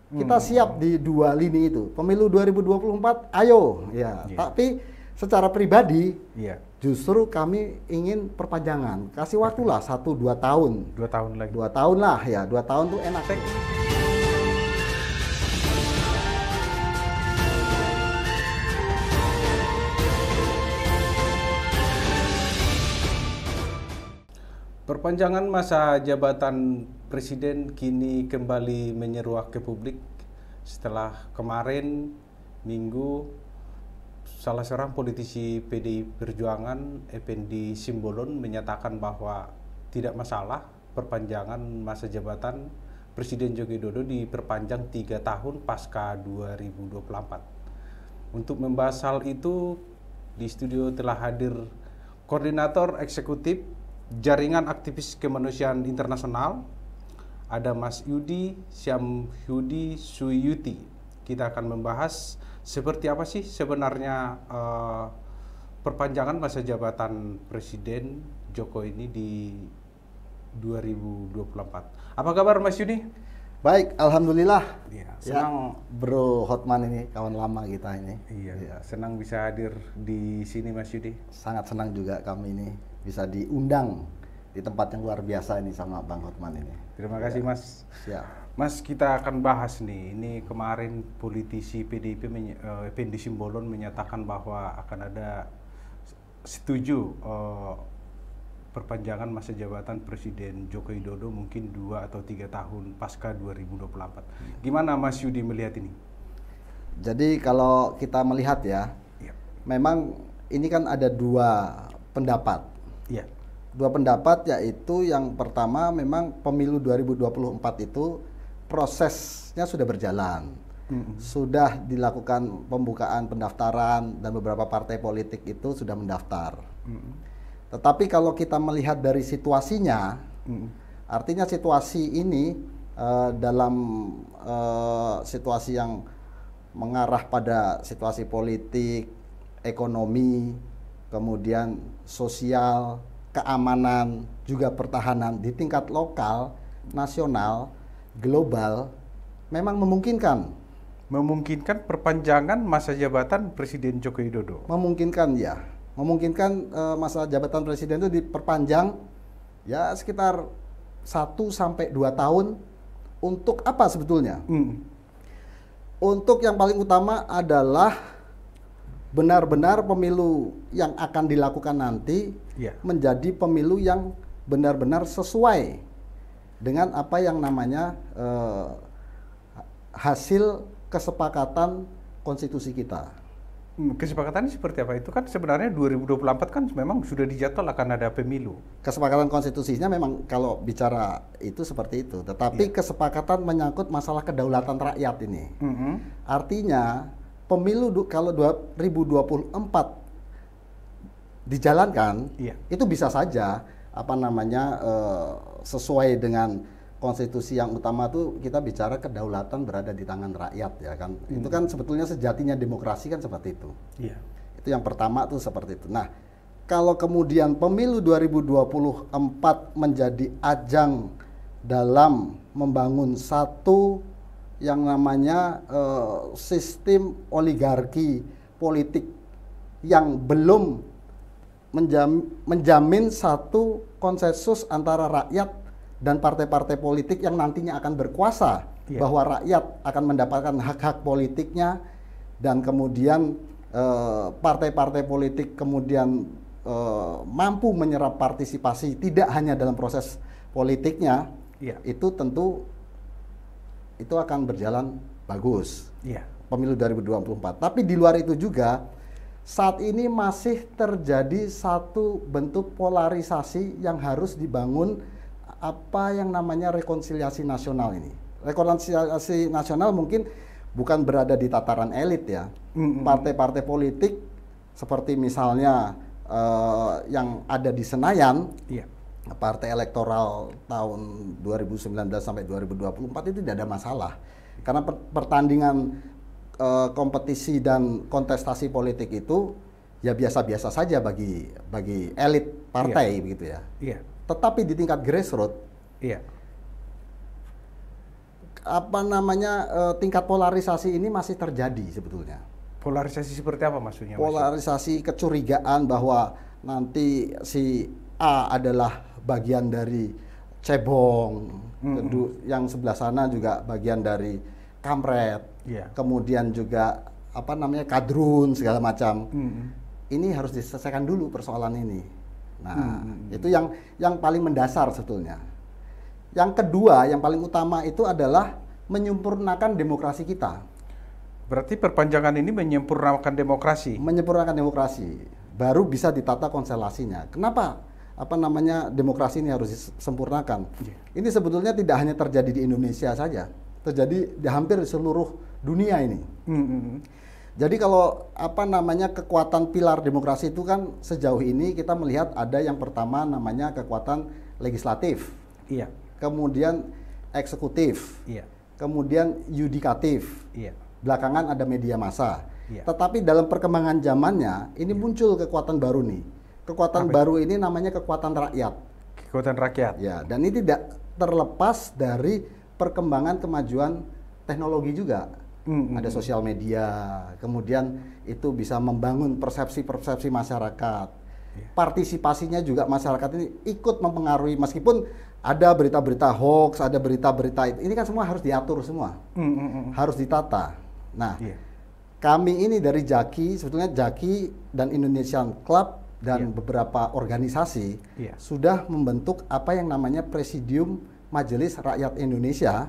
Kita siap di dua lini itu. Pemilu 2024, ayo. Ya, tapi secara pribadi, justru kami ingin perpanjangan. Kasih waktulah 1-2 tahun. 2 tahun lagi. 2 tahun lah ya. 2 tahun tuh enak. Perpanjangan masa jabatan Presiden kini kembali menyeruak ke publik setelah kemarin Minggu salah seorang politisi PDI Perjuangan, Effendi Simbolon, menyatakan bahwa tidak masalah perpanjangan masa jabatan Presiden Joko Widodo diperpanjang 3 tahun pasca 2024. Untuk membahas hal itu, di studio telah hadir Koordinator Eksekutif Jaringan Aktivis Kemanusiaan Internasional, ada Mas Yudi Syamhudi Suyuti. Kita akan membahas seperti apa sih sebenarnya perpanjangan masa jabatan Presiden Joko ini di 2024. Apa kabar Mas Yudi? Baik, alhamdulillah. Ya, senang Bro Hotman ini kawan lama kita ini. Iya, senang bisa hadir di sini Mas Yudi. Sangat senang juga kami ini bisa diundang di tempat yang luar biasa ini sama Bang Hotman ini. Terima kasih Mas. Siap. Mas, kita akan bahas nih. Ini kemarin politisi PDIP Effendi Simbolon menyatakan bahwa akan ada setuju perpanjangan masa jabatan Presiden Joko Widodo mungkin 2 atau 3 tahun pasca 2024. Gimana Mas Yudi melihat ini? Jadi kalau kita melihat ya, memang ini kan ada 2 pendapat. Iya. 2 pendapat, yaitu yang pertama memang pemilu 2024 itu prosesnya sudah berjalan. Sudah dilakukan pembukaan pendaftaran dan beberapa partai politik itu sudah mendaftar. Tetapi kalau kita melihat dari situasinya, artinya situasi ini dalam situasi yang mengarah pada situasi politik, ekonomi, kemudian sosial, keamanan, juga pertahanan di tingkat lokal, nasional, global, memang memungkinkan. Memungkinkan perpanjangan masa jabatan Presiden Joko Widodo? Memungkinkan ya. Memungkinkan masa jabatan Presiden itu diperpanjang ya sekitar 1-2 tahun. Untuk apa sebetulnya? Untuk yang paling utama adalah benar-benar pemilu yang akan dilakukan nanti menjadi pemilu yang benar-benar sesuai dengan apa yang namanya hasil kesepakatan konstitusi kita. Kesepakatannya seperti apa? Itu kan sebenarnya 2024 kan memang sudah dijadwal akan ada pemilu. Kesepakatan konstitusinya memang kalau bicara itu seperti itu. Tetapi kesepakatan menyangkut masalah kedaulatan rakyat ini. Artinya pemilu kalau 2024 dijalankan, itu bisa saja apa namanya sesuai dengan konstitusi yang utama tuh kita bicara kedaulatan berada di tangan rakyat ya kan. Itu kan sebetulnya sejatinya demokrasi kan seperti itu. Itu yang pertama tuh seperti itu. Nah, kalau kemudian pemilu 2024 menjadi ajang dalam membangun satu yang namanya sistem oligarki politik yang belum menjamin satu konsensus antara rakyat dan partai-partai politik yang nantinya akan berkuasa, bahwa rakyat akan mendapatkan hak-hak politiknya, dan kemudian partai-partai politik kemudian mampu menyerap partisipasi tidak hanya dalam proses politiknya, itu tentu itu akan berjalan bagus. Pemilu 2024. Tapi di luar itu juga saat ini masih terjadi satu bentuk polarisasi yang harus dibangun, apa yang namanya rekonsiliasi nasional ini. Rekonsiliasi nasional mungkin bukan berada di tataran elit ya. Partai-partai politik seperti misalnya yang ada di Senayan, partai elektoral tahun 2019 sampai 2024 itu tidak ada masalah. Karena pertandingan kompetisi dan kontestasi politik itu ya biasa-biasa saja bagi elit partai begitu ya. Tetapi di tingkat grassroots, tingkat polarisasi ini masih terjadi sebetulnya. Polarisasi seperti apa maksudnya? Polarisasi kecurigaan bahwa nanti si A adalah bagian dari cebong, yang sebelah sana juga bagian dari kamret, kemudian juga kadrun segala macam. Ini harus diselesaikan dulu persoalan ini. Nah, itu yang paling mendasar sebetulnya. Yang kedua, yang paling utama itu adalah menyempurnakan demokrasi kita. Berarti perpanjangan ini menyempurnakan demokrasi? Menyempurnakan demokrasi, baru bisa ditata konstelasinya. Kenapa demokrasi ini harus disempurnakan? Ini sebetulnya tidak hanya terjadi di Indonesia saja, terjadi di hampir seluruh dunia ini. Jadi kalau kekuatan pilar demokrasi itu kan sejauh ini kita melihat ada yang pertama namanya kekuatan legislatif, kemudian eksekutif, kemudian yudikatif, belakangan ada media massa. Tetapi dalam perkembangan zamannya ini muncul kekuatan baru nih. Kekuatan baru ini namanya kekuatan rakyat. Kekuatan rakyat. Ya, dan ini tidak terlepas dari perkembangan kemajuan teknologi juga. Ada sosial media, kemudian itu bisa membangun persepsi-persepsi masyarakat. Partisipasinya juga masyarakat ini ikut mempengaruhi, meskipun ada berita-berita hoax, ada berita-berita ini kan semua harus diatur semua, harus ditata. Nah, kami ini dari JAKI, sebetulnya JAKI dan Indonesian Club dan beberapa organisasi sudah membentuk apa yang namanya Presidium Majelis Rakyat Indonesia.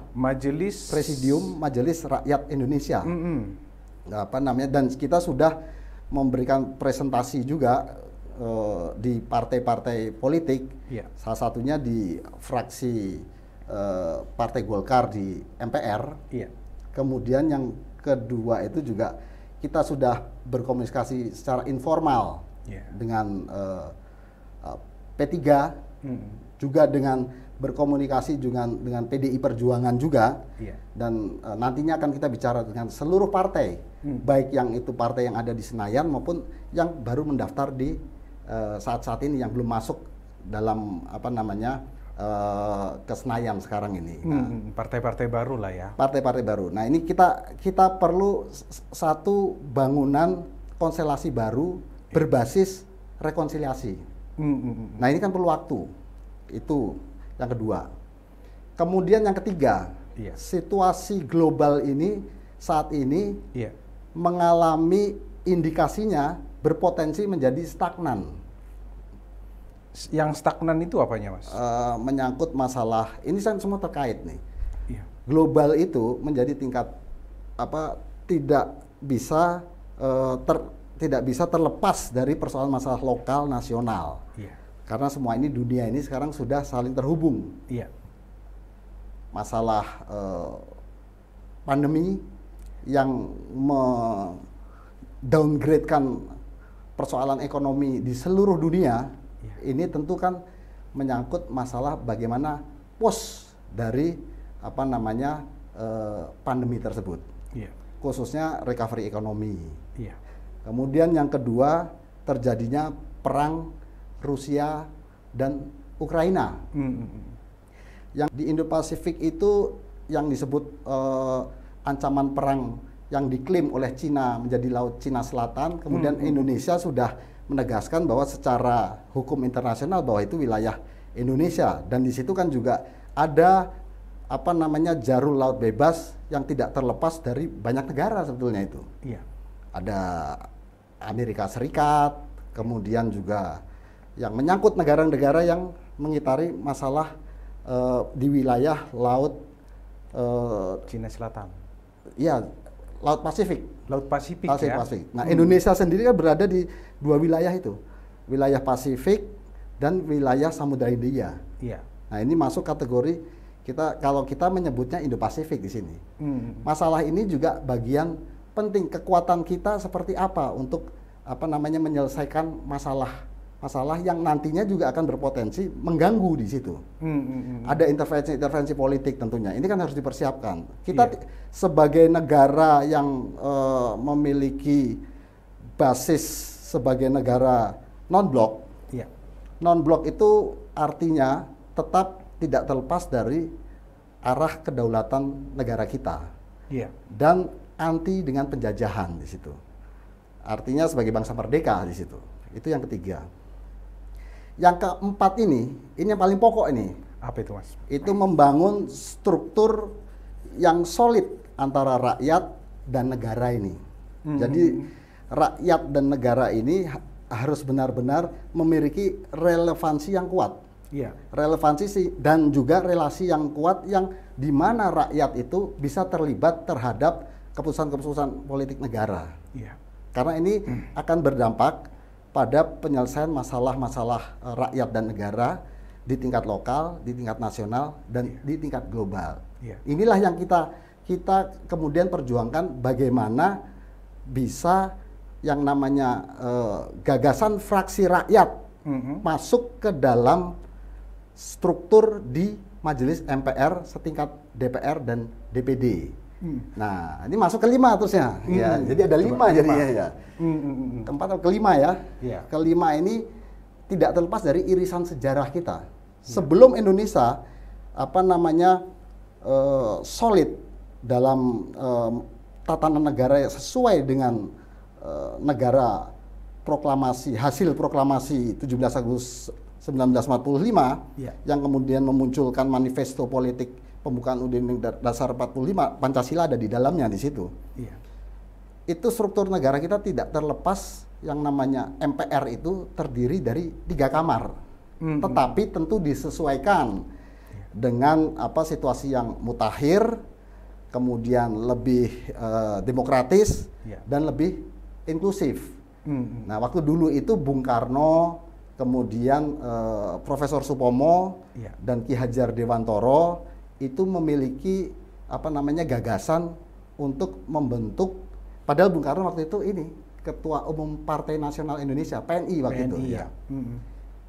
Presidium Majelis Rakyat Indonesia. Dan kita sudah memberikan presentasi juga di partai-partai politik. Salah satunya di fraksi Partai Golkar di MPR. Kemudian yang kedua itu juga kita sudah berkomunikasi secara informal dengan P3, juga dengan berkomunikasi juga dengan PDI Perjuangan juga, dan nantinya akan kita bicara dengan seluruh partai, baik yang itu partai yang ada di Senayan maupun yang baru mendaftar di saat-saat ini yang belum masuk dalam ke Senayan sekarang ini. Partai-partai baru lah ya. Partai-partai baru. Nah ini kita perlu satu bangunan konstelasi baru berbasis rekonsiliasi. Nah ini kan perlu waktu. Itu yang kedua. Kemudian yang ketiga, situasi global ini saat ini mengalami indikasinya berpotensi menjadi stagnan. Yang stagnan itu apanya, Mas? Menyangkut masalah, ini semua terkait nih. Global itu menjadi tingkat tidak bisa terlepas dari persoalan masalah lokal nasional. Karena semua ini dunia ini sekarang sudah saling terhubung. Masalah pandemi yang downgrade-kan persoalan ekonomi di seluruh dunia, ini tentu kan menyangkut masalah bagaimana pos dari pandemi tersebut, khususnya recovery ekonomi. Kemudian yang kedua, terjadinya perang Rusia dan Ukraina. Yang di Indo-Pasifik itu yang disebut ancaman perang yang diklaim oleh Cina menjadi Laut Cina Selatan. Kemudian Indonesia sudah menegaskan bahwa secara hukum internasional bahwa itu wilayah Indonesia, dan di situ kan juga ada jalur laut bebas yang tidak terlepas dari banyak negara sebetulnya itu. Ada Amerika Serikat, kemudian juga yang menyangkut negara-negara yang mengitari masalah di wilayah laut Cina Selatan. Laut Pasifik. Laut Pasifik. Nah, Indonesia sendiri kan berada di dua wilayah itu, wilayah Pasifik dan wilayah Samudra Hindia. Nah, ini masuk kategori kalau kita menyebutnya Indo-Pasifik di sini. Masalah ini juga bagian penting, kekuatan kita seperti apa untuk menyelesaikan masalah yang nantinya juga akan berpotensi mengganggu di situ. Ada intervensi politik tentunya. Ini kan harus dipersiapkan. Kita sebagai negara yang memiliki basis sebagai negara non-blok. Non-blok itu artinya tetap tidak terlepas dari arah kedaulatan negara kita. Iya. Dan anti dengan penjajahan di situ. Artinya sebagai bangsa merdeka di situ. Itu yang ketiga. Yang keempat ini yang paling pokok ini. Apa itu, Mas? Itu membangun struktur yang solid antara rakyat dan negara ini. Jadi rakyat dan negara ini harus benar-benar memiliki relevansi yang kuat. Iya. Relevansi dan juga relasi yang kuat yang di mana rakyat itu bisa terlibat terhadap keputusan-keputusan politik negara. Iya. Karena ini akan berdampak pada penyelesaian masalah-masalah rakyat dan negara di tingkat lokal, di tingkat nasional, dan di tingkat global. Iya. Inilah yang kita kemudian perjuangkan bagaimana bisa yang namanya gagasan fraksi rakyat masuk ke dalam struktur di Majelis MPR setingkat DPR dan DPD. Nah, ini masuk ke 5 terusnya. Ya, jadi ada 5 jadinya ya. Keempat atau kelima ya. Yeah. Kelima ini tidak terlepas dari irisan sejarah kita. Sebelum Indonesia solid dalam tatanan negara sesuai dengan negara proklamasi, hasil proklamasi 17 Agustus 1945 yang kemudian memunculkan manifesto politik pembukaan Undang-Undang Dasar 45, Pancasila ada di dalamnya di situ. Iya. Itu struktur negara kita tidak terlepas yang namanya MPR itu terdiri dari 3 kamar. Tetapi tentu disesuaikan dengan situasi yang mutakhir, kemudian lebih demokratis dan lebih inklusif. Nah, waktu dulu itu Bung Karno, kemudian Profesor Supomo dan Ki Hajar Dewantoro itu memiliki gagasan untuk membentuk, padahal Bung Karno waktu itu ini Ketua Umum Partai Nasional Indonesia, PNI waktu itu. Ya.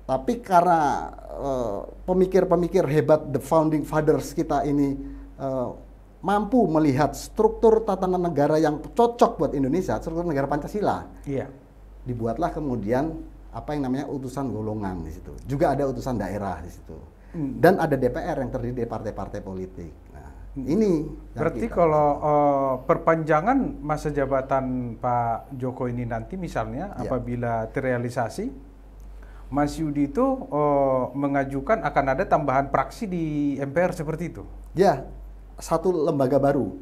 Tapi karena pemikir-pemikir hebat, the founding fathers kita ini mampu melihat struktur tatanan negara yang cocok buat Indonesia, struktur negara Pancasila. Iya. Dibuatlah kemudian apa yang namanya utusan golongan di situ. Juga ada utusan daerah di situ. Dan ada DPR yang terdiri dari partai-partai politik. Nah, ini berarti kalau perpanjangan masa jabatan Pak Joko ini nanti misalnya apabila terrealisasi, Mas Yudi itu mengajukan akan ada tambahan praksi di MPR seperti itu? Ya, satu lembaga baru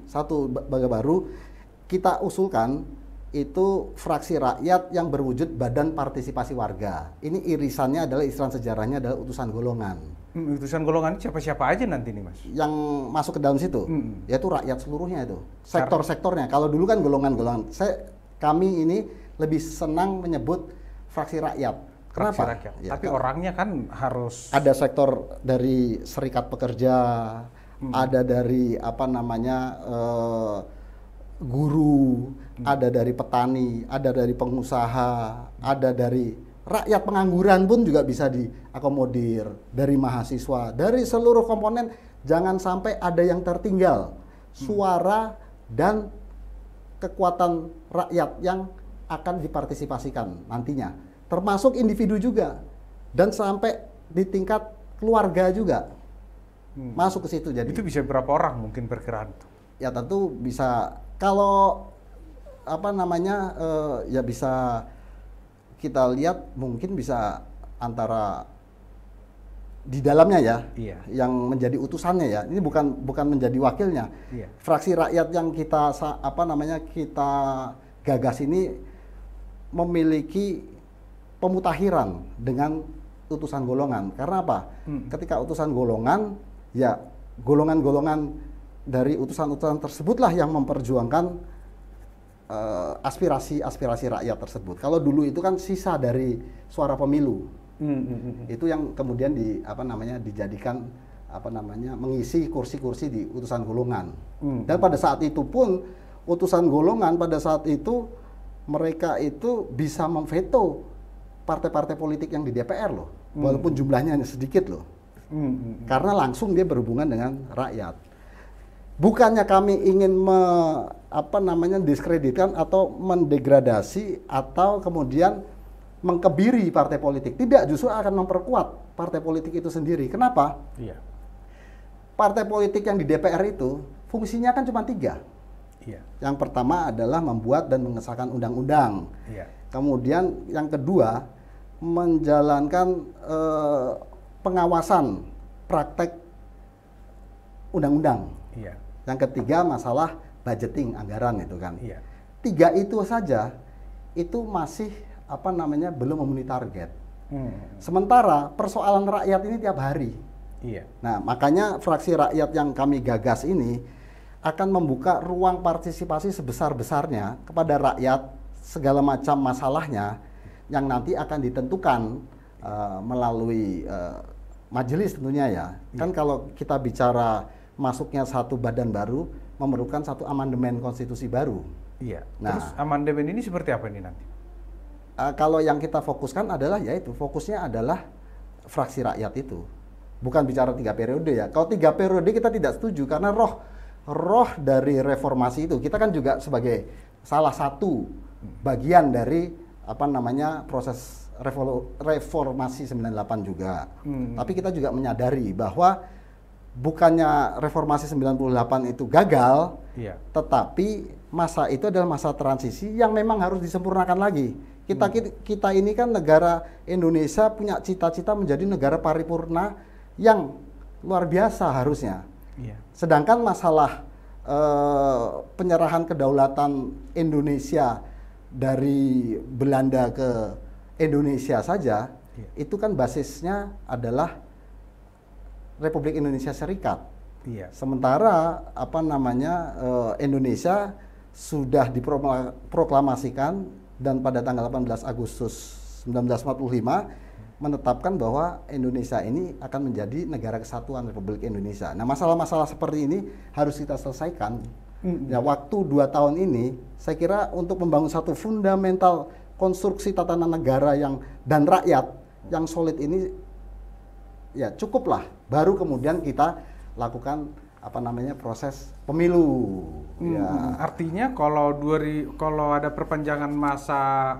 kita usulkan itu fraksi rakyat yang berwujud badan partisipasi warga. Ini irisannya adalah irisan sejarahnya adalah utusan golongan. Utusan golongan siapa-siapa aja nanti nih, Mas? Yang masuk ke dalam situ, yaitu rakyat seluruhnya itu. Sektor-sektornya. Kalau dulu kan golongan-golongan. Kami ini lebih senang menyebut fraksi rakyat. Kenapa? Fraksi rakyat. Ya, tapi orangnya kan harus ada sektor dari serikat pekerja, ada dari guru, ada dari petani, ada dari pengusaha, ada dari rakyat pengangguran pun juga bisa diakomodir, dari mahasiswa, dari seluruh komponen. Jangan sampai ada yang tertinggal suara dan kekuatan rakyat yang akan dipartisipasikan nantinya, termasuk individu juga, dan sampai di tingkat keluarga juga masuk ke situ. Jadi itu bisa berapa orang mungkin perkiraan itu? Ya tentu bisa, kalau ya bisa kita lihat mungkin bisa antara di dalamnya ya, yang menjadi utusannya ya. Ini bukan menjadi wakilnya. Fraksi rakyat yang kita kita gagas ini memiliki pemutakhiran dengan utusan golongan. Karena apa? Ketika utusan golongan, ya golongan-golongan dari utusan-utusan tersebutlah yang memperjuangkan aspirasi rakyat tersebut. Kalau dulu itu kan sisa dari suara pemilu, itu yang kemudian dijadikan mengisi kursi-kursi di utusan golongan. Dan pada saat itu pun utusan golongan pada saat itu mereka itu bisa memveto partai-partai politik yang di DPR loh, walaupun jumlahnya hanya sedikit loh, karena langsung dia berhubungan dengan rakyat. Bukannya kami ingin diskreditkan atau mendegradasi atau kemudian mengkebiri partai politik. Tidak, justru akan memperkuat partai politik itu sendiri. Kenapa? partai politik yang di DPR itu fungsinya kan cuma 3. Iya. Yang pertama adalah membuat dan mengesahkan undang-undang. Iya. Kemudian yang kedua menjalankan pengawasan praktek undang-undang. Iya. Yang ketiga masalah budgeting anggaran itu kan. Iya. 3 itu saja itu masih belum memenuhi target. Sementara persoalan rakyat ini tiap hari. Iya. Nah, makanya fraksi rakyat yang kami gagas ini akan membuka ruang partisipasi sebesar-besarnya kepada rakyat segala macam masalahnya yang nanti akan ditentukan melalui majelis tentunya ya. Kan kalau kita bicara masuknya satu badan baru memerlukan satu amandemen konstitusi baru. Iya. Nah, terus amandemen ini seperti apa ini nanti? Kalau yang kita fokuskan adalah yaitu fokusnya adalah fraksi rakyat itu. Bukan bicara 3 periode ya. Kalau 3 periode kita tidak setuju karena roh dari reformasi itu kita kan juga sebagai salah satu bagian dari proses reformasi 98 juga. Tapi kita juga menyadari bahwa bukannya reformasi 98 itu gagal, Iya. tetapi masa itu adalah masa transisi yang memang harus disempurnakan lagi. Kita ini kan negara Indonesia punya cita-cita menjadi negara paripurna yang luar biasa harusnya. Iya. Sedangkan masalah penyerahan kedaulatan Indonesia dari Belanda ke Indonesia saja, itu kan basisnya adalah Republik Indonesia Serikat. Iya. Sementara Indonesia sudah diproklamasikan dan pada tanggal 18 Agustus 1945 menetapkan bahwa Indonesia ini akan menjadi negara kesatuan Republik Indonesia. Nah, masalah-masalah seperti ini harus kita selesaikan. Ya, waktu 2 tahun ini, saya kira untuk membangun satu fundamental konstruksi tatanan negara dan rakyat yang solid ini, ya cukuplah. Baru kemudian kita lakukan proses pemilu. Ya. Artinya kalau ada perpanjangan masa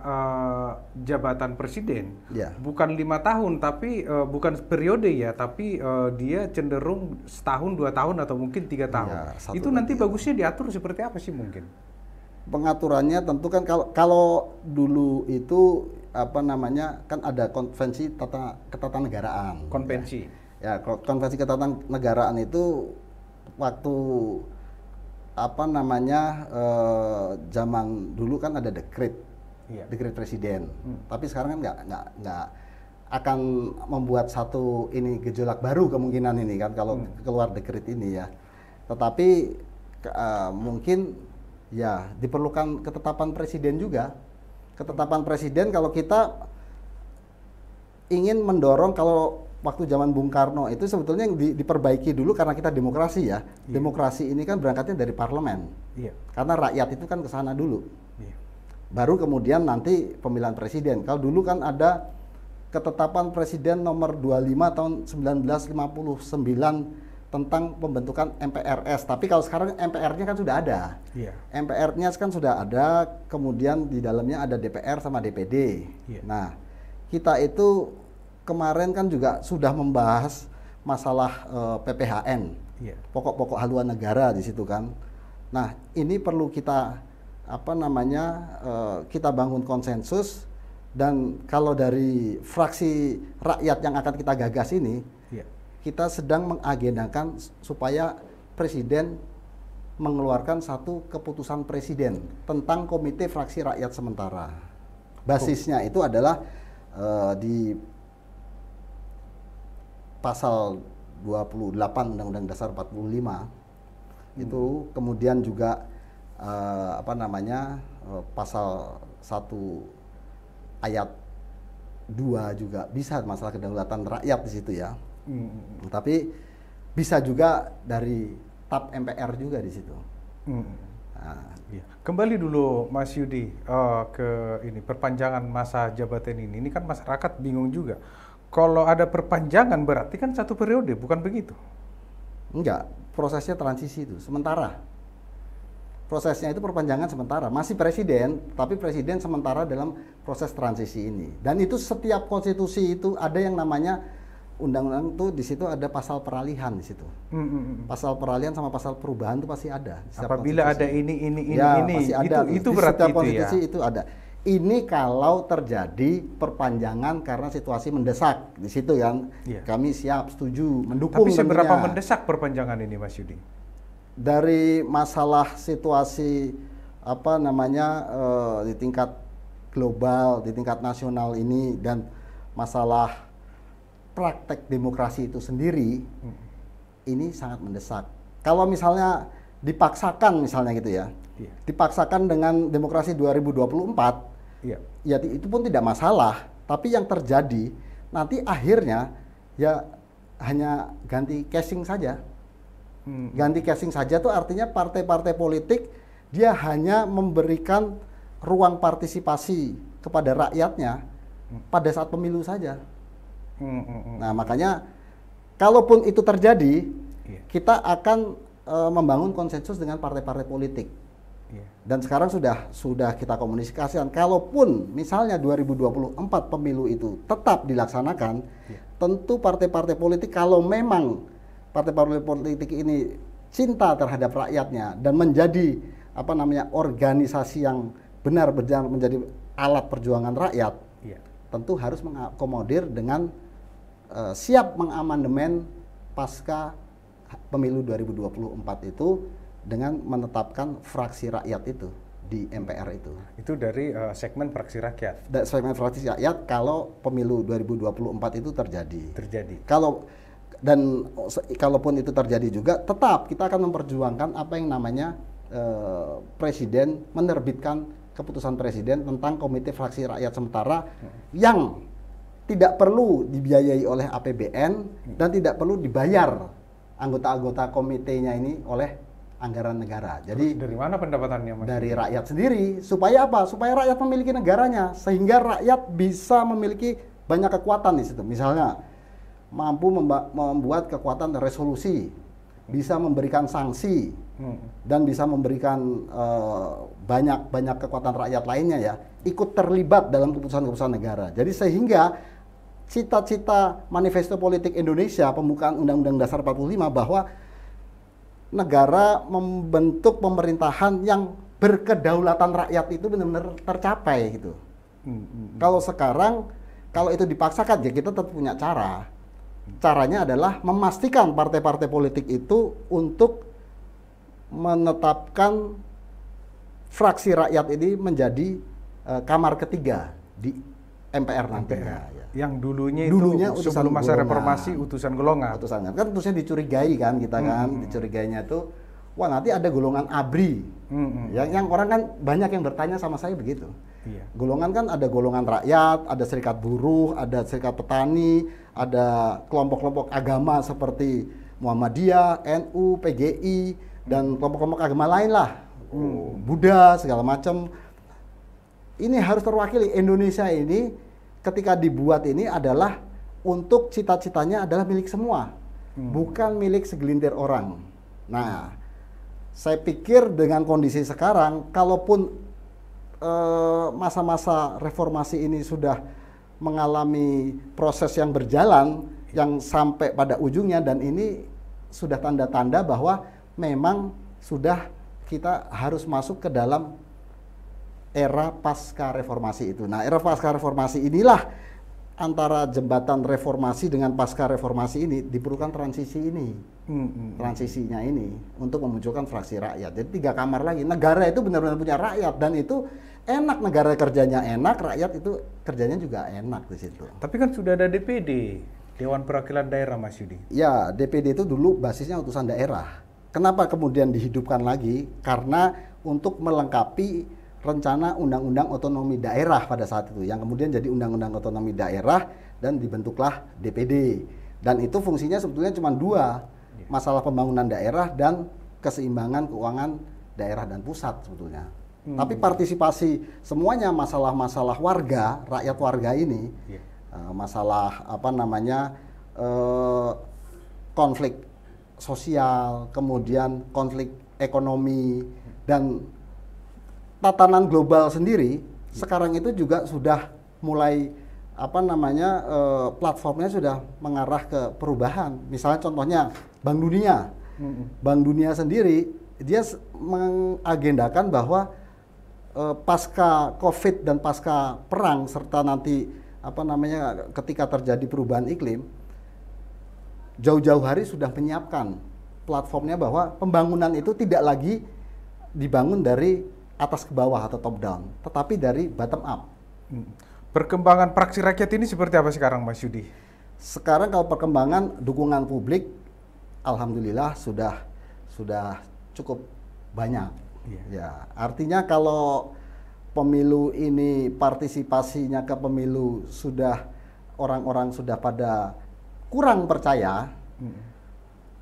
jabatan presiden, Ya. bukan 5 tahun, tapi bukan periode ya, tapi dia cenderung setahun, 2 tahun, atau mungkin 3 tahun. Ya, itu nanti bagusnya diatur seperti apa sih mungkin? Pengaturannya tentu kan kalau dulu itu kan ada konvensi ketatanegaraan. Konvensi. Ya, konvensi ketatanegaraan itu waktu zaman dulu kan ada dekret, dekret presiden. Tapi sekarang kan nggak akan membuat satu ini gejolak baru kemungkinan ini kan kalau keluar dekret ini ya. Tetapi mungkin ya diperlukan ketetapan presiden juga. Ketetapan presiden kalau kita ingin mendorong kalau waktu zaman Bung Karno itu sebetulnya yang diperbaiki dulu karena kita demokrasi ya. Demokrasi ini kan berangkatnya dari parlemen. Karena rakyat itu kan ke sana dulu. Baru kemudian nanti pemilihan presiden. Kalau dulu kan ada ketetapan presiden nomor 25 tahun 1959 tentang pembentukan MPRS. Tapi kalau sekarang MPR-nya kan sudah ada. MPR-nya kan sudah ada, kemudian di dalamnya ada DPR sama DPD. Nah, kita itu kemarin kan juga sudah membahas masalah PPHN, pokok-pokok haluan negara di situ kan. Nah, ini perlu kita kita bangun konsensus, dan kalau dari fraksi rakyat yang akan kita gagas ini, kita sedang mengagendakan supaya presiden mengeluarkan satu keputusan presiden tentang komite fraksi rakyat sementara. Basisnya itu adalah di pasal 28 Undang-Undang Dasar 45 itu, kemudian juga pasal 1 ayat 2 juga bisa masalah kedaulatan rakyat di situ ya. Tapi bisa juga dari TAP MPR juga di situ. Nah, kembali dulu Mas Yudi ke ini perpanjangan masa jabatan ini. Ini kan masyarakat bingung juga. Kalau ada perpanjangan berarti kan 1 periode, bukan begitu? Enggak, prosesnya transisi itu sementara. Prosesnya itu perpanjangan sementara, masih presiden, tapi presiden sementara dalam proses transisi ini. Dan itu setiap konstitusi itu ada yang namanya undang-undang tuh di situ ada pasal peralihan di situ. Pasal peralihan sama pasal perubahan itu pasti ada. Apabila ada ini, pasti ada. Itu di berarti setiap itu konstitusi ya. itu ada. Ini kalau terjadi perpanjangan karena situasi mendesak di situ kan, kami siap, setuju, mendukung. Tapi seberapa tentunya. mendesak perpanjangan ini, Mas Yudi? Dari masalah situasi di tingkat global, di tingkat nasional ini, dan masalah praktek demokrasi itu sendiri, ini sangat mendesak. Kalau misalnya dipaksakan misalnya gitu ya, dipaksakan dengan demokrasi 2024, ya itu pun tidak masalah. Tapi yang terjadi nanti akhirnya ya hanya ganti casing saja. Ganti casing saja tuh artinya partai-partai politik dia hanya memberikan ruang partisipasi kepada rakyatnya pada saat pemilu saja. Nah makanya kalaupun itu terjadi, kita akan membangun konsensus dengan partai-partai politik. Dan sekarang sudah kita komunikasikan, kalaupun misalnya 2024 pemilu itu tetap dilaksanakan, tentu partai-partai politik kalau memang partai-partai politik ini cinta terhadap rakyatnya dan menjadi organisasi yang benar menjadi alat perjuangan rakyat, tentu harus mengakomodir dengan siap mengamandemen pasca pemilu 2024 itu dengan menetapkan fraksi rakyat itu di MPR itu. Itu dari segmen fraksi rakyat. Segmen fraksi rakyat kalau pemilu 2024 itu terjadi. Kalaupun itu terjadi juga, tetap kita akan memperjuangkan apa yang namanya presiden menerbitkan keputusan presiden tentang komite fraksi rakyat sementara yang tidak perlu dibiayai oleh APBN dan tidak perlu dibayar anggota-anggota komitenya ini oleh anggaran negara. Jadi dari mana pendapatannya, Mas? Dari rakyat sendiri. Supaya apa? Supaya rakyat memiliki negaranya, sehingga rakyat bisa memiliki banyak kekuatan di situ. Misalnya mampu membuat kekuatan resolusi, bisa memberikan sanksi, dan bisa memberikan banyak kekuatan rakyat lainnya ya, ikut terlibat dalam keputusan-keputusan negara. Jadi sehingga cita-cita manifesto politik Indonesia pembukaan Undang-Undang Dasar 45 bahwa negara membentuk pemerintahan yang berkedaulatan rakyat itu benar-benar tercapai gitu. Kalau sekarang, kalau itu dipaksakan ya kita tetap punya cara. Caranya adalah memastikan partai-partai politik itu untuk menetapkan fraksi rakyat ini menjadi kamar ketiga di MPR nantinya. Yang dulunya itu sebelum masa reformasi utusan golongan. Kan terusnya dicurigai kan kita dicurigainya itu, wah nanti ada golongan ABRI. Yang orang kan banyak yang bertanya sama saya begitu. Golongan kan ada golongan rakyat, ada serikat buruh, ada serikat petani, ada kelompok-kelompok agama seperti Muhammadiyah, NU, PGI, dan kelompok-kelompok agama lain lah, Buddha segala macam. Ini harus terwakili. Indonesia ini ketika dibuat ini adalah untuk cita-citanya adalah milik semua, bukan milik segelintir orang. Nah, saya pikir dengan kondisi sekarang, kalaupun masa-masa reformasi ini sudah mengalami proses yang berjalan, yang sampai pada ujungnya, dan ini sudah tanda-tanda bahwa memang sudah kita harus masuk ke dalam era pasca reformasi itu. Nah, era pasca reformasi inilah, antara jembatan reformasi dengan pasca reformasi ini diperlukan transisi ini. Transisinya ini untuk memunculkan fraksi rakyat. Jadi 3 kamar lagi. Negara itu benar-benar punya rakyat, dan itu enak, negara kerjanya enak, rakyat itu kerjanya juga enak di situ. Tapi kan sudah ada DPD, Dewan Perwakilan Daerah, Mas Yudi. Ya, DPD itu dulu basisnya utusan daerah. Kenapa kemudian dihidupkan lagi? Karena untuk melengkapi rencana Undang-Undang Otonomi Daerah pada saat itu, yang kemudian jadi Undang-Undang Otonomi Daerah, dan dibentuklah DPD. Dan itu fungsinya sebetulnya cuma 2, masalah pembangunan daerah dan keseimbangan keuangan daerah dan pusat sebetulnya. Tapi partisipasi semuanya, masalah-masalah warga, rakyat warga ini, masalah konflik sosial, kemudian konflik ekonomi, dan tatanan global sendiri sekarang itu juga sudah mulai apa namanya platformnya sudah mengarah ke perubahan. Misalnya contohnya Bank Dunia. Bank Dunia sendiri dia mengagendakan bahwa pasca Covid dan pasca perang serta nanti apa namanya ketika terjadi perubahan iklim, jauh-jauh hari sudah menyiapkan platformnya bahwa pembangunan itu tidak lagi dibangun dari atas ke bawah atau top down, tetapi dari bottom up. Perkembangan praksi rakyat ini seperti apa sekarang, Mas Yudi? Sekarang kalau perkembangan dukungan publik, alhamdulillah sudah cukup banyak. Ya, artinya kalau pemilu ini partisipasinya ke pemilu sudah orang-orang sudah pada kurang percaya,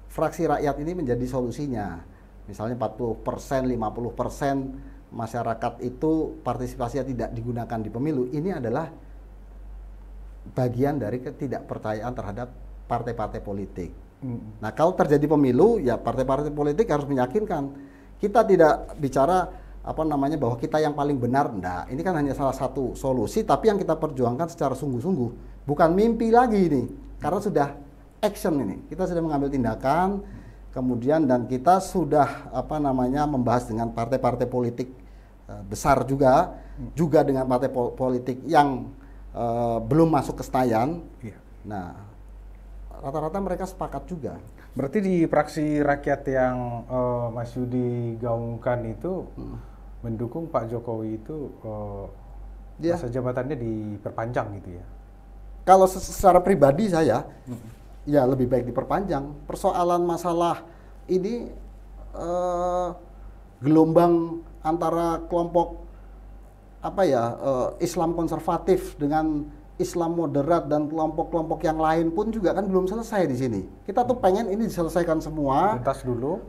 fraksi rakyat ini menjadi solusinya. Misalnya 40%, 50% masyarakat itu partisipasinya tidak digunakan di pemilu, ini adalah bagian dari ketidakpercayaan terhadap partai-partai politik. Nah, kalau terjadi pemilu, ya partai-partai politik harus meyakinkan. Kita tidak bicara apa namanya bahwa kita yang paling benar, enggak. Ini kan hanya salah satu solusi, tapi yang kita perjuangkan secara sungguh-sungguh. Bukan mimpi lagi ini, karena sudah action ini. Kita sudah mengambil tindakan, kemudian dan kita sudah apa namanya membahas dengan partai-partai politik besar juga dengan partai politik yang belum masuk ke Senayan. Nah, rata-rata mereka sepakat juga. Berarti di praksi rakyat yang Mas Yudi gaungkan itu mendukung Pak Jokowi itu masa jabatannya diperpanjang gitu ya? Kalau secara pribadi saya, ya lebih baik diperpanjang. Persoalan masalah ini gelombang antara kelompok apa ya Islam konservatif dengan Islam moderat dan kelompok-kelompok yang lain pun juga kan belum selesai di sini. Kita tuh pengen ini diselesaikan semua.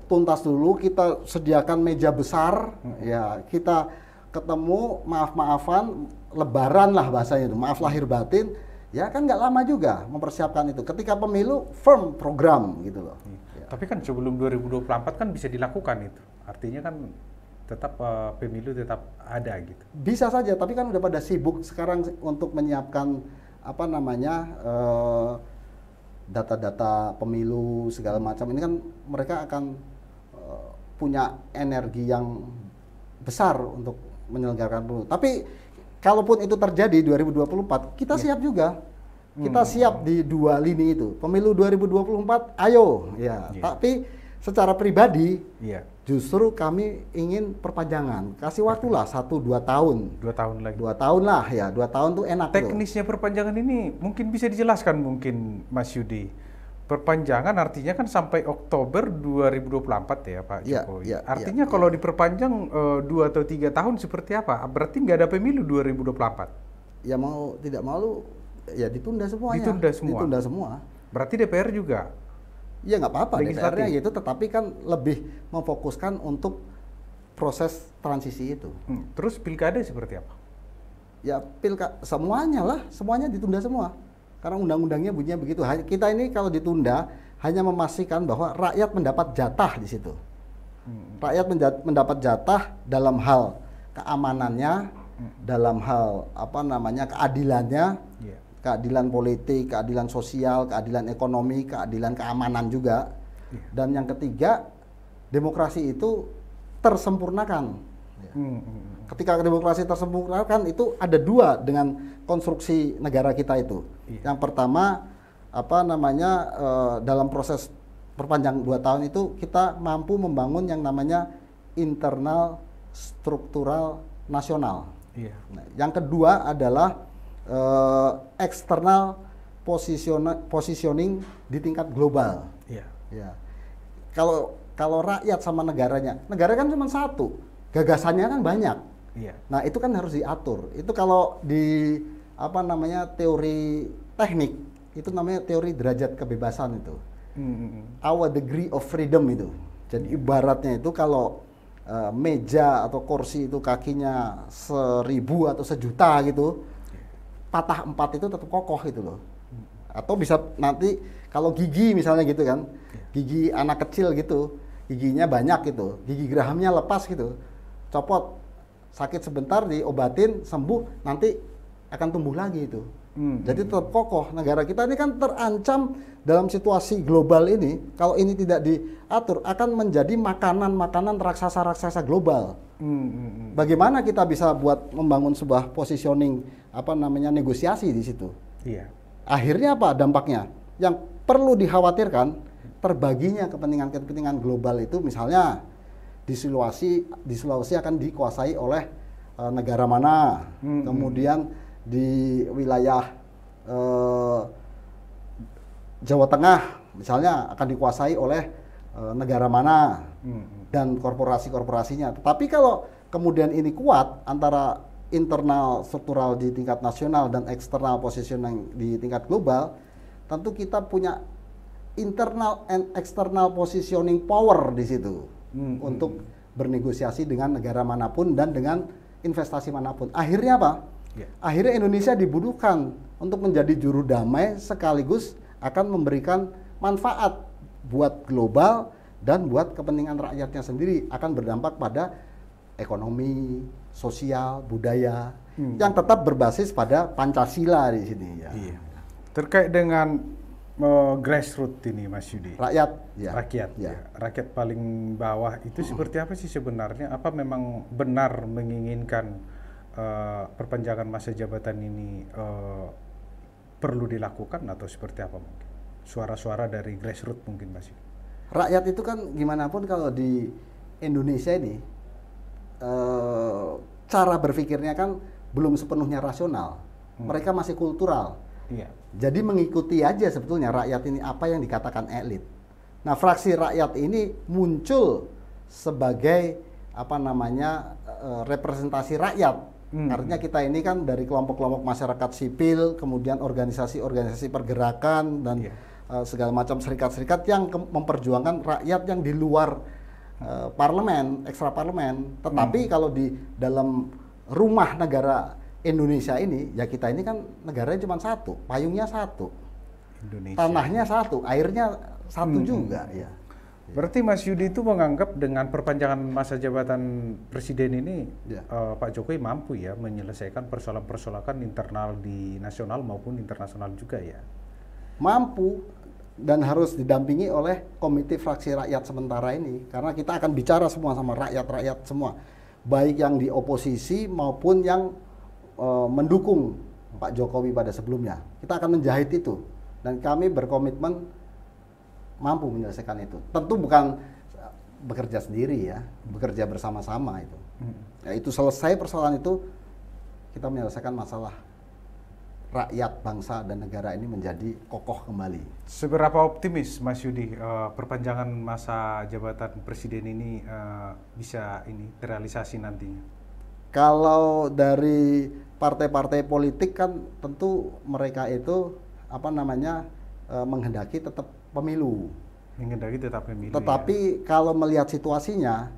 Tuntas dulu. Kita sediakan meja besar. Ya, kita ketemu maaf-maafan, lebaran lah bahasanya itu, maaf lahir batin. Ya kan nggak lama juga mempersiapkan itu. Ketika pemilu firm program gitu loh. Ya. Tapi kan sebelum 2024 kan bisa dilakukan itu. Artinya kan tetap pemilu tetap ada gitu. Bisa saja, tapi kan udah pada sibuk sekarang untuk menyiapkan apa namanya data-data pemilu segala macam. Ini kan mereka akan punya energi yang besar untuk menyelenggarakan pemilu. Tapi kalaupun itu terjadi 2024, kita siap juga. Kita siap di dua lini itu. Pemilu 2024, ayo ya. Tapi secara pribadi justru kami ingin perpanjangan, kasih waktu lah 1-2 tahun. 2 tahun lagi. 2 tahun lah ya, 2 tahun tuh enak. Teknisnya perpanjangan ini mungkin bisa dijelaskan mungkin Mas Yudi. Perpanjangan artinya kan sampai Oktober 2024 ya Pak Jokowi. Artinya kalau diperpanjang 2 atau 3 tahun seperti apa? Berarti nggak ada pemilu 2024? Ya mau tidak mau ya ditunda semuanya. Ditunda semua. Berarti DPR juga? Ya nggak apa-apa, DPR-nya gitu, tetapi kan lebih memfokuskan untuk proses transisi itu. Terus pilkada seperti apa? Ya semuanya ditunda semua. Karena undang-undangnya bunyinya begitu. Kita ini kalau ditunda hanya memastikan bahwa rakyat mendapat jatah di situ. Rakyat mendapat jatah dalam hal keamanannya, dalam hal apa namanya keadilannya. Keadilan politik, keadilan sosial, keadilan ekonomi, keadilan keamanan juga. Dan yang ketiga, demokrasi itu tersempurnakan. Ketika demokrasi tersempurnakan itu ada 2 dengan konstruksi negara kita itu. Yang pertama, apa namanya dalam proses perpanjang 2 tahun itu kita mampu membangun yang namanya internal struktural nasional. Nah, yang kedua adalah eksternal positioning di tingkat global. Ya. Kalau rakyat sama negara kan cuma satu, gagasannya kan banyak. Nah itu kan harus diatur. Itu kalau di apa namanya teori teknik itu namanya teori derajat kebebasan itu. Our degree of freedom itu. Jadi ibaratnya itu kalau meja atau kursi itu kakinya 1000 atau 1.000.000 gitu. Patah 4 itu tetap kokoh gitu loh. Atau bisa nanti kalau gigi misalnya gitu kan, gigi anak kecil gitu, giginya banyak gitu, gigi gerahamnya lepas gitu, copot, sakit sebentar diobatin, sembuh, nanti akan tumbuh lagi itu. Jadi tetap kokoh. Negara kita ini kan terancam dalam situasi global ini. Kalau ini tidak diatur, akan menjadi makanan-makanan raksasa-raksasa global. Bagaimana kita bisa buat membangun sebuah positioning negosiasi di situ? Iya. Akhirnya apa dampaknya? Yang perlu dikhawatirkan terbaginya kepentingan-kepentingan global itu, misalnya di Sulawesi akan dikuasai oleh negara mana, kemudian di wilayah Jawa Tengah misalnya akan dikuasai oleh negara mana dan korporasi-korporasinya. Tetapi kalau kemudian ini kuat antara internal struktural di tingkat nasional dan eksternal positioning di tingkat global, tentu kita punya internal and external positioning power di situ untuk bernegosiasi dengan negara manapun dan dengan investasi manapun. Akhirnya apa? Akhirnya Indonesia dibutuhkan untuk menjadi juru damai sekaligus akan memberikan manfaat buat global dan buat kepentingan rakyatnya sendiri, akan berdampak pada ekonomi, sosial, budaya yang tetap berbasis pada Pancasila di sini ya. Iya. Terkait dengan grassroots ini, Mas Yudi. Rakyat, ya. Rakyat, ya. Rakyat paling bawah itu seperti apa sih sebenarnya? Apa memang benar menginginkan perpanjangan masa jabatan ini perlu dilakukan atau seperti apa mungkin? Suara-suara dari grassroots mungkin, Mas Yudi. Rakyat itu kan gimana pun kalau di Indonesia ini cara berpikirnya kan belum sepenuhnya rasional. Mereka masih kultural. Iya. Jadi mengikuti aja sebetulnya rakyat ini apa yang dikatakan elit. Nah, fraksi rakyat ini muncul sebagai representasi rakyat. Artinya kita ini kan dari kelompok-kelompok masyarakat sipil, kemudian organisasi-organisasi pergerakan dan segala macam serikat-serikat yang memperjuangkan rakyat yang di luar parlemen, ekstra parlemen. Tetapi kalau di dalam rumah negara Indonesia ini, ya kita ini kan negaranya cuma satu, payungnya satu, Indonesia. Tanahnya satu, airnya satu juga. Ya. Berarti Mas Yudi itu menganggap dengan perpanjangan masa jabatan presiden ini, Pak Jokowi mampu ya menyelesaikan persoalan-persoalan internal di nasional maupun internasional juga ya? Mampu, dan harus didampingi oleh komite fraksi rakyat sementara ini, karena kita akan bicara semua sama rakyat-rakyat semua, baik yang di oposisi maupun yang mendukung Pak Jokowi pada sebelumnya. Kita akan menjahit itu, dan kami berkomitmen mampu menyelesaikan itu. Tentu bukan bekerja sendiri ya, bekerja bersama-sama itu. Ya, itu selesai persoalan itu, kita menyelesaikan masalah rakyat, bangsa, dan negara ini menjadi kokoh kembali. Seberapa optimis Mas Yudi perpanjangan masa jabatan presiden ini bisa terrealisasi nantinya? Kalau dari partai-partai politik kan tentu mereka itu menghendaki tetap pemilu. Menghendaki tetap pemilu. Tetapi kalau melihat situasinya,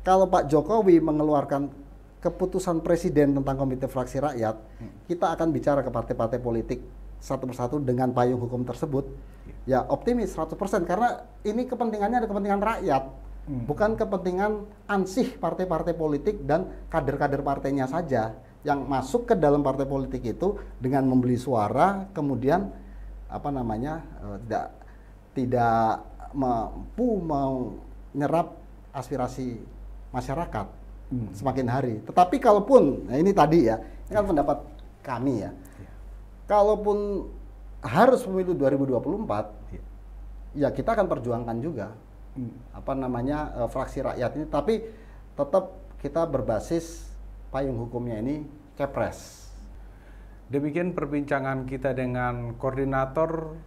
kalau Pak Jokowi mengeluarkan keputusan presiden tentang komite fraksi rakyat, kita akan bicara ke partai-partai politik satu persatu dengan payung hukum tersebut. Ya optimis 100%, karena ini kepentingannya ada kepentingan rakyat, bukan kepentingan ansih partai-partai politik dan kader-kader partainya saja yang masuk ke dalam partai politik itu dengan membeli suara, kemudian tidak mampu menyerap aspirasi masyarakat semakin hari. Tetapi kalaupun, nah ini tadi ya, ini kan pendapat kami ya, kalaupun harus pemilu 2024, ya kita akan perjuangkan juga fraksi rakyat ini, tapi tetap kita berbasis payung hukumnya ini Kepres. Demikian perbincangan kita dengan Koordinator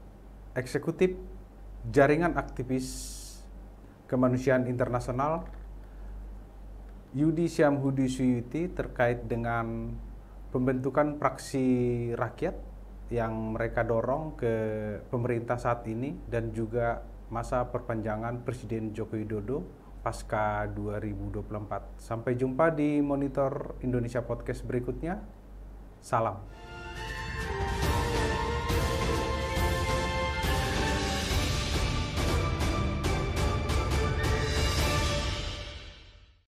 Eksekutif Jaringan Aktivis Kemanusiaan Internasional Yudi Syamhudi Suyuti terkait dengan pembentukan fraksi rakyat yang mereka dorong ke pemerintah saat ini dan juga masa perpanjangan Presiden Joko Widodo pasca 2024. Sampai jumpa di Monitor Indonesia Podcast berikutnya. Salam.